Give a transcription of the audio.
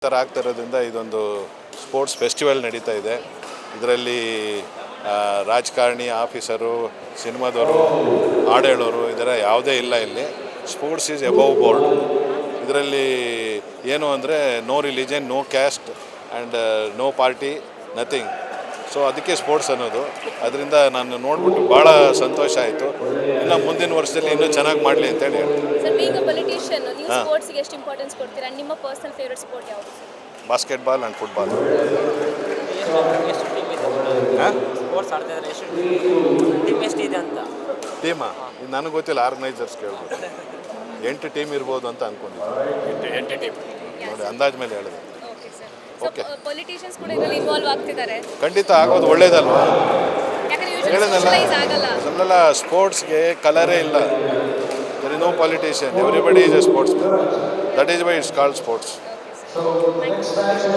ಥರ ಆಗ್ತಿರೋದ್ರಿಂದ ಇದೊಂದು sports festival ನಡೀತಾ ಇದೆ. ಇದರಲ್ಲಿ ರಾಜಕಾರಣಿ, ಆಫೀಸರು, ಸಿನಿಮಾದವರು, ಹಾಡು ಹೇಳೋರು ಇದರ ಯಾವುದೇ ಇಲ್ಲ. ಇಲ್ಲಿ ಸ್ಪೋರ್ಟ್ಸ್ ಈಸ್ ಎಬವ್ ಬೋರ್ಡ್. ಇದರಲ್ಲಿ ಏನು ಅಂದರೆ no religion, no caste and no party, nothing. So ಅದಕ್ಕೆ ಸ್ಪೋರ್ಟ್ಸ್ ಅನ್ನೋದು. ಅದರಿಂದ ನಾನು ನೋಡಿಬಿಟ್ಟು ಭಾಳ ಸಂತೋಷ ಆಯಿತು. ಇನ್ನು ಮುಂದಿನ ವರ್ಷದಲ್ಲಿ ಇನ್ನೂ ಚೆನ್ನಾಗಿ ಮಾಡಲಿ ಅಂತೇಳಿ ಹೇಳ್ತೀನಿ. ಸರ್, ಬೀಯಿಂಗ್ ಅ ಪೊಲಿಟಿಷಿಯನ್, ನೀವು ಸ್ಪೋರ್ಟ್ಸ್ಗೆ ಎಷ್ಟು ಇಂಪಾರ್ಟೆನ್ಸ್ ಕೊಡ್ತೀರಾ? ನಿಮ್ಮ ಪರ್ಸನಲ್ ಫೇವರೇಟ್ ಸ್ಪೋರ್ಟ್ ಯಾವುದು? Basketball and football. ಸ್ಪೋರ್ಟ್ಸ್ ಆಡ್ತಾ ಇದ್ದಾರೆ, ಎಷ್ಟು ಟೀಮ್ ಎಷ್ಟಿದೆ ಅಂತ? ಟೀಮಾ? ಇದು ನನಗೆ ಗೊತ್ತಿಲ್ಲ, ಆರ್ಗನೈಸರ್ಸ್ ಕೇಳ್ಬೋದು. 8 ಟೀಮ್ ಇರ್ಬೋದು ಅಂತ ಅಂದ್ಕೊಂಡಿದ್ದೀನಿ. 8 ಟೀಮ್ ನೋಡಿ, ಅಂದಾಜು ಮೇಲೆ ಹೇಳಿದೆ. ಓಕೆ ಸರ್, ಪೊಲಿಟಿಷಿಯನ್ಸ್ ಕೂಡ ಇದರಲ್ಲಿ ಇನ್ವಾಲ್ವ್ ಆಗ್ತಿದ್ದಾರೆ. ಖಂಡಿತ ಆಗೋದು ಒಳ್ಳೇದಲ್ವಾ? ಯಾಕಂದ್ರೆ ಯೂಶುವಲಿ ಸೋಷಲೈಸ್ ಆಗಲ್ಲ. ನಮ್ಮೆಲ್ಲ ಸ್ಪೋರ್ಟ್ಸ್ಗೆ ಕಲರೇ ಇಲ್ಲ. There is no politician, everybody is a sportsman. That is why it's called sports.